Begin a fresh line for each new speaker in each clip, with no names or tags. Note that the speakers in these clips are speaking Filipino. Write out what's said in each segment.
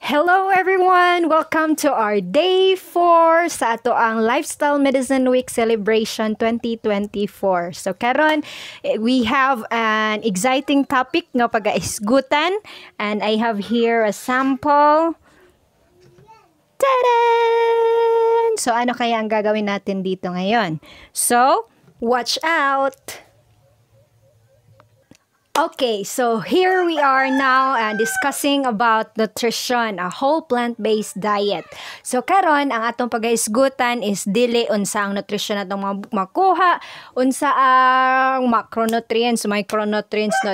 Hello everyone! Welcome to our day 4 sa ato ang Lifestyle Medicine Week Celebration 2024. So karon we have an exciting topic nga pagaisgutan, and I have here a sample. Tadan! So ano kaya ang gagawin natin dito ngayon? So, watch out! Okay, so here we are now discussing about nutrition, a whole plant-based diet. So karon ang atong pagaisgutan is dili unsa ang nutrition atong makuha, unsa ang macronutrients, micronutrients. No,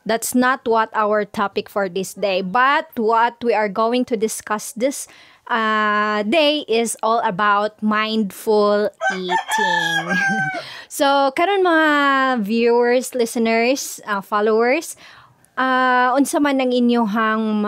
that's not what our topic for this day. But what we are going to discuss this day is all about mindful eating. So, karon mga viewers, listeners, followers, unsa man ang inyohang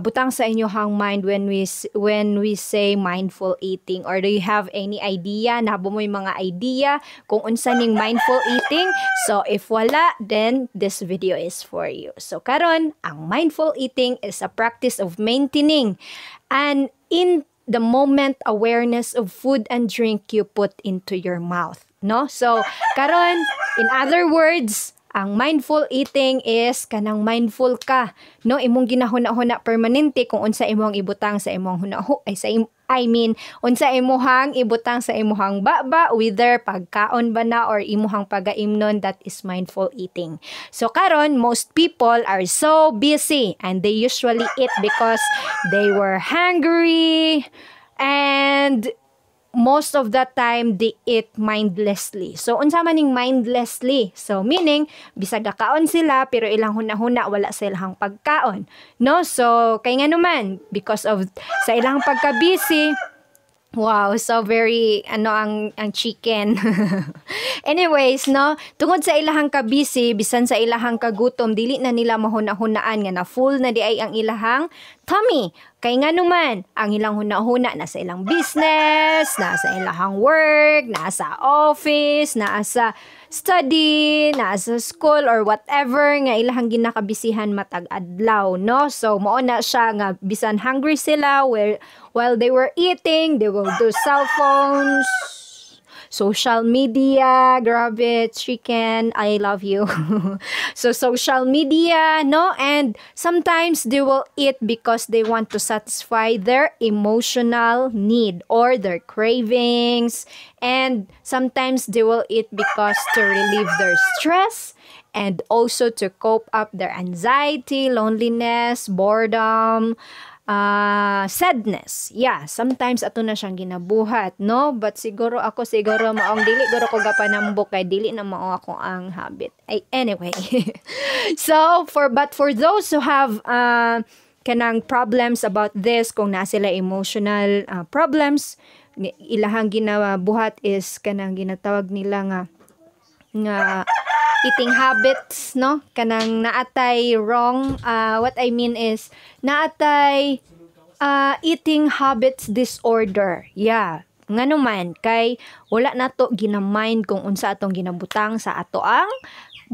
butang sa inyohang mind when we say mindful eating, or do you have any idea, nahabo mo yung mga idea kung unsa ning mindful eating? So if wala, then this video is for you. So karon ang mindful eating is a practice of maintaining and in the moment awareness of food and drink you put into your mouth, no? So karon, in other words, ang mindful eating is kanang mindful ka, no? Imong ginahuna-huna permanente kung unsa imong ibutang sa imong unsa imuhang ibutang sa imuhang baba, whether pagkaon ba na or imuhang pagaimnon, that is mindful eating. So karon, most people are so busy and they usually eat because they were hungry, and most of the time they eat mindlessly. So unsa man ning mindlessly? So meaning bisag kaon sila pero ilang hunahuna wala sa ilang pagkaon, no? So kay nga naman because of sa ilang pagka-busy. Wow, so very ang chicken. Anyways, no, tungod sa ilahang ka-busy, bisan sa ilahang kagutom, dili na nila mahuna-hunaan nga na full na di ay ang ilahang tummy. Kay nga naman, ang ilang huna-huna nasa ilang business, nasa ilahang work, nasa office, nasa study, nasa school, or whatever nga ilahang ginakabisihan matag adlaw, no? So mao na siya nga bisan hungry sila while they were eating, they will do cell phones, social media, grabe, chicken, I love you. So social media, no? And sometimes they will eat because they want to satisfy their emotional need or their cravings. And sometimes they will eat because to relieve their stress and also to cope up their anxiety, loneliness, boredom, sadness. Yeah, sometimes ato na siyang ginabuhat, no? But siguro maong dili guro ko gapanambok kay dili na mao ako ang habit. Anyway. So for those who have kanang problems about this, kung na sila emotional problems, ilahang ginabuhat is kanang ginatawag nila nga eating habits, no? Kanang naatay wrong. What I mean is naatay eating habits disorder. Yeah. Ngano man kay wala nato ginamind kung unsa atong ginabutang sa ato ang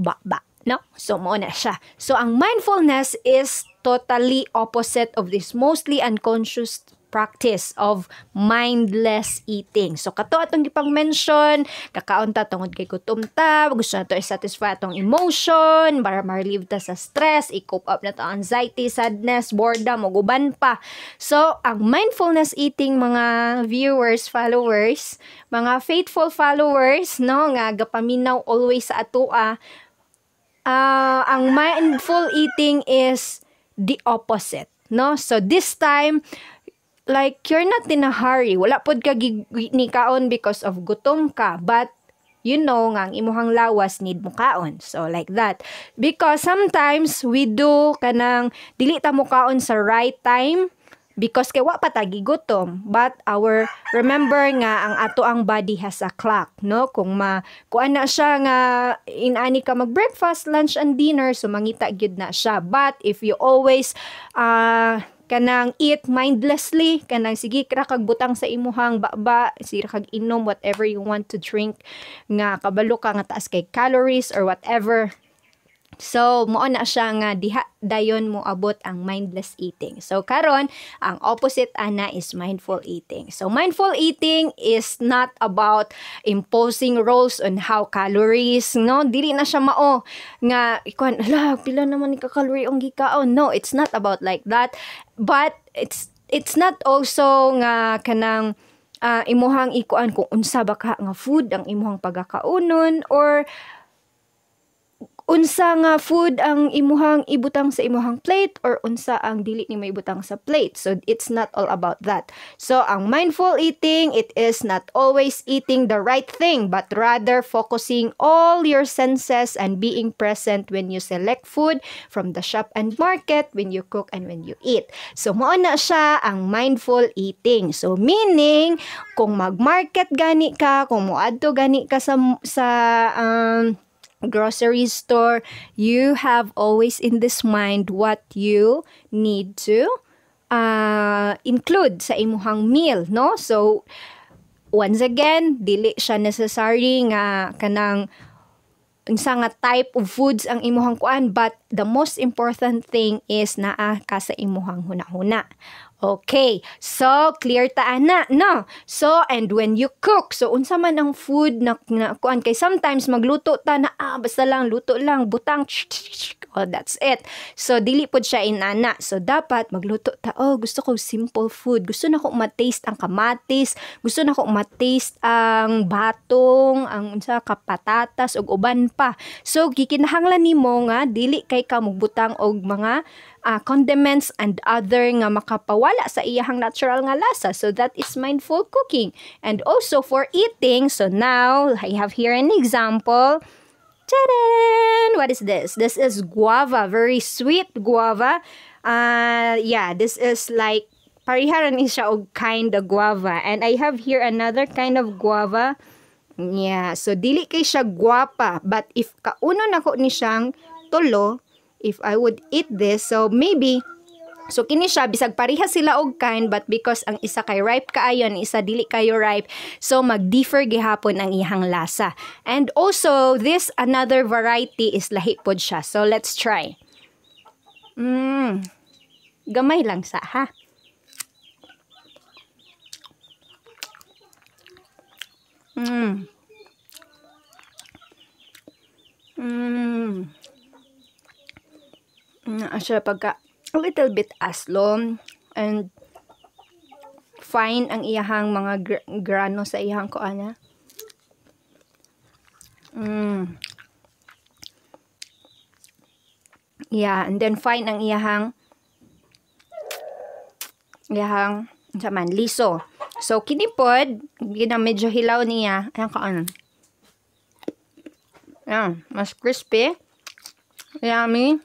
baba, no? So mo na siya. So ang mindfulness is totally opposite of this mostly unconscious practice of mindless eating. So kato atong gipang-mention, kakaon ta tungod kay gutom ta, gusto na to i-satisfy atong emotion, para ma-relieve ta sa stress, i-cope up na to anxiety, sadness, boredom, ug uban pa. So ang mindfulness eating, mga viewers, followers, mga faithful followers, no, nga gapaminaw always sa atoa, ang mindful eating is the opposite, no? So this time, like, you're not in a hurry. Wala pod ka nikaon because of gutom ka. But, you know, nga ang imuhang lawas need mo kaon. So, like that. Because sometimes, we do kanang dili ta mo kaon sa right time because kay wa pa tagi gutom. But, remember nga, ang ato ang body has a clock, no? Kung kuan na siya nga, inani ka mag-breakfast, lunch, and dinner, so mangita gyud na siya. But, if you always, kanang eat mindlessly, kanang sige ra kag butang sa imuhang baba, sige kag inom whatever you want to drink nga kabalo ka nga taas kay calories or whatever, So, mao na siya nga diha dayon mo abot ang mindless eating. So, karon ang opposite ana is mindful eating. So, mindful eating is not about imposing rules on how calories, no? Dili na siya mao nga ikuan, ala, pila naman ni ka-calorie ang gikaon. No, it's not about like that. But it's not also nga kanang imuhang ikuan kung unsa ba ka nga food ang imuhang pagkakaunon or unsa nga food ang imuhang ibutang sa imuhang plate or unsa ang dili ni maibutang sa plate. So it's not all about that. So ang mindful eating, it is not always eating the right thing but rather focusing all your senses and being present when you select food from the shop and market, when you cook and when you eat. So mao na siya ang mindful eating. So meaning kung mag-market gani ka, kung moadto gani ka sa grocery store, you have always in this mind what you need to include sa imuhang meal, no? So once again, dili siya necessary nga kanang unsa nga type of foods ang imuhang kuan, but the most important thing is naa ka sa imuhang hunahuna. Okay, so clear ta ana, no? So and when you cook, so unsa man ang food na kuan, kay sometimes magluto ta na basta lang luto lang butang oh, that's it. So dili pod siya inana. So dapat magluto ta, oh gusto ko simple food, gusto na ko ma-taste ang kamatis, gusto na ko ma-taste ang batong, ang unsa ka patatas ug uban pa. So gikinahanglan nimo nga dili kay ka mugbutang og mga condiments and other nga makapawala sa iyahang natural nga lasa. So that is mindful cooking. And also for eating, so now I have here an example. Tadaan! What is this? This is guava, very sweet guava. Yeah, this is like pariharan is siya og kind of guava. And I have here another kind of guava. Yeah, so dili kay siya guapa, but if kauno nako ni siyang tulo, if I would eat this, so maybe, so kini siya, bisag pareha sila og kind, but because ang isa kay ripe kaayo, ang isa dili kayo ripe, so mag-differ gihapon ang iyang lasa. And also, this another variety is lahi pod siya. So let's try. Gamay lang sa, ha? Siya pagka a little bit aslom and fine ang iyahang mga grano sa iyahang kuana. Yeah, and then fine ang iyahang saman liso. So kinipod gina medyo hilaw niya ang kaano. Yeah, mas crispy. Yummy.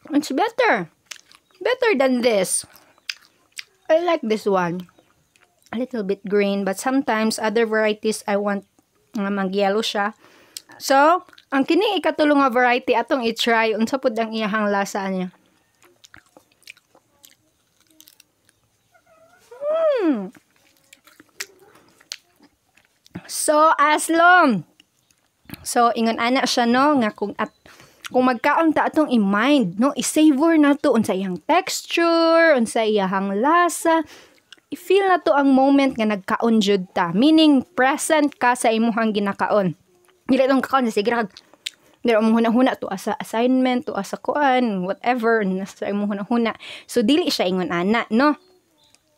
It's better than this. I like this one. A little bit green, but sometimes other varieties I want nga mag-yellow siya. So, ang kini ikatulong nga variety atong i-try unsa pud ang iyahang lasa niya. So, aslom. So, ingon ana siya no nga kung magkaon ta atong i-mind, no, i-savor na to unsa iyang texture, unsa iyang lasa, i-feel na to ang moment nga nagkaon jud ta, meaning present ka sa imuhang ginakaon. Dili tong kakaon sige ra dili mo hunahuna to as assignment, to as kuan, whatever nasa imong hunahuna. So dili siya ingon ana, no.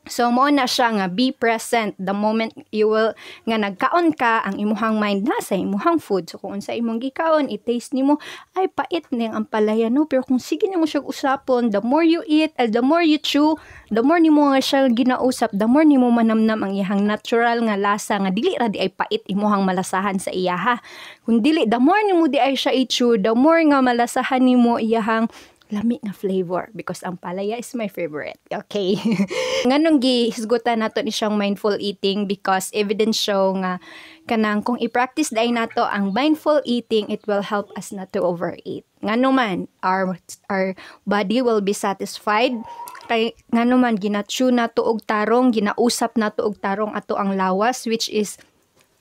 So, mo na siya nga, be present the moment you will, nga nagkaon ka, ang imuhang mind nasa imuhang food. So, kung unsa imong gikaon, i-taste nimo, ay, pait niyang ang palaya, no? Pero kung sige nimo siya usapon, the more you eat, the more you chew, the more nimo nga siya ginausap, the more nimo manamnam ang iyahang natural nga lasa, nga dili ra di ay pait imuhang malasahan sa iyaha. Kung dili, the more nimo di ay siya i-chew, the more nga malasahan nimo iyahang lami nga flavor because ang palaya is my favorite. Okay. Nganong gihisgutan nato ni siyang mindful eating because evidence show nga kanang kung i-practice dai nato ang mindful eating, it will help us not to overeat. Ngano man our body will be satisfied kay ngano man ginachew nato og tarong, ginausap nato og tarong ato ang lawas which is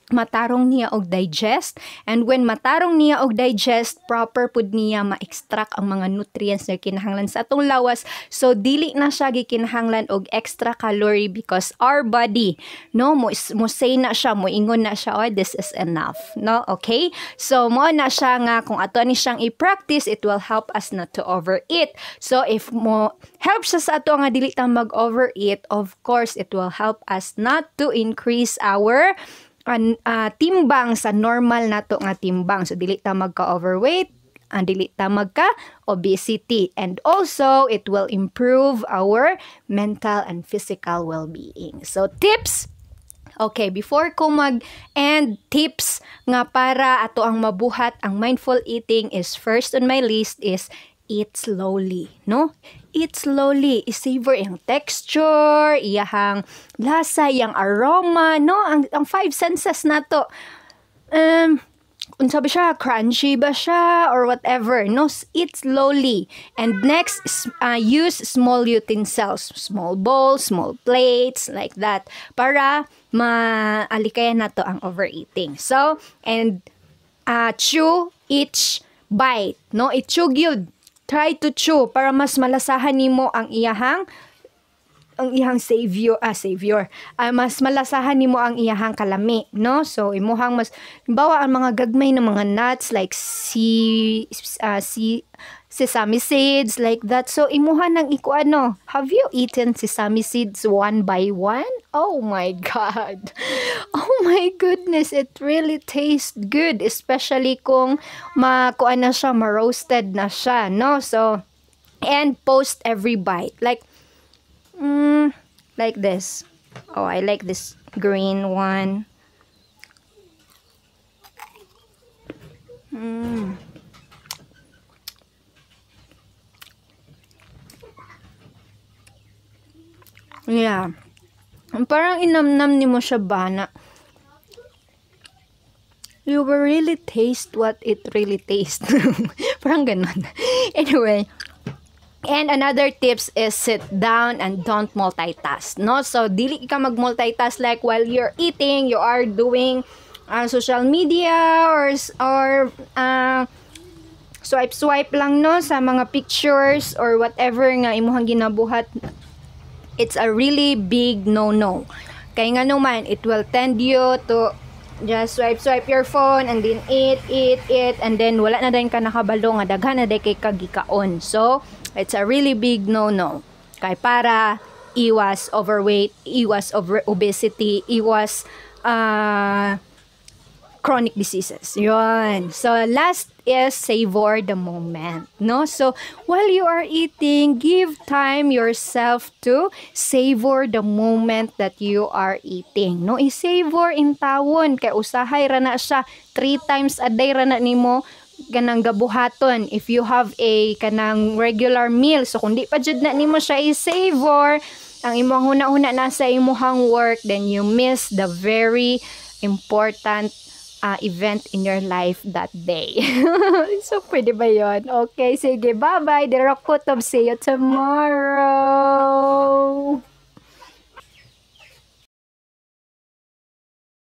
matarong niya og digest, and when matarong niya og digest, proper pud niya ma-extract ang mga nutrients na kinahanglan sa atong lawas. So dili na siya gikinahanglan og extra calorie because our body mo say na siya, mo ingon na siya, oh, this is enough, no? Okay, so mo na siya nga kung ato ni siyang i-practice, it will help us not to overeat. So if mo help siya sa ato nga dili ta mag-overeat, of course it will help us not to increase our timbang sa normal nato nga timbang. So dili ta magka-overweight, dili ta magka-obesity, and also it will improve our mental and physical well-being. So tips, okay, before ko mag-end, tips nga para ato ang mabuhat ang mindful eating is first on my list is eat slowly, no? Eat slowly, i-savor yung texture, iyang lasa, iyang aroma, no? Ang five senses na to. Kung sabi siya, crunchy ba siya or whatever, no? Eat slowly. And next, use small utensils, small bowls, small plates, like that, para maalikayan na to ang overeating. So, and chew each bite, no? I-chew yun. Try to chew para mas malasahan nimo ang iyahang savior. Mas malasahan nimo ang iyahang kalami, no? So imuhang mas bawa ang mga gagmay na mga nuts like sesame seeds, like that. So imuha nang ikuano. Have you eaten sesame seeds one by one? Oh my god. Oh my goodness, it really tastes good, especially kung makuan na siya, ma-roasted na siya, no? So and post every bite like this. Oh, I like this green one. Yeah. Parang inamnam ni mo siya bana. You will really taste what it really tastes. Parang ganun. Anyway. And another tips is sit down and don't multitask, no? So, dili ka mag-multitask like while you're eating, you are doing social media or swipe lang, no? Sa mga pictures or whatever nga imuhang ginabuhat. It's a really big no-no. Kaya nga naman, it will tend you to just swipe your phone and then eat, and then wala na din ka nakabalo nga daghan na din kay kagikaon. So, it's a really big no-no. Kaya para iwas overweight, iwas obesity, iwas chronic diseases. Yun. So, last is savor the moment, no? So, while you are eating, give time yourself to savor the moment that you are eating, no? I-savor in tawon, kay usahay ra na siya 3 times a day ra na nimo kanang gabuhaton if you have a kanang regular meal. So, kung di pa jud na nimo siya i-savor, ang imong huna-huna na sa imong work, then you miss the very important event in your life that day. So, pwede ba yun? Okay, sige, bye-bye. Derok Kutob, see you tomorrow.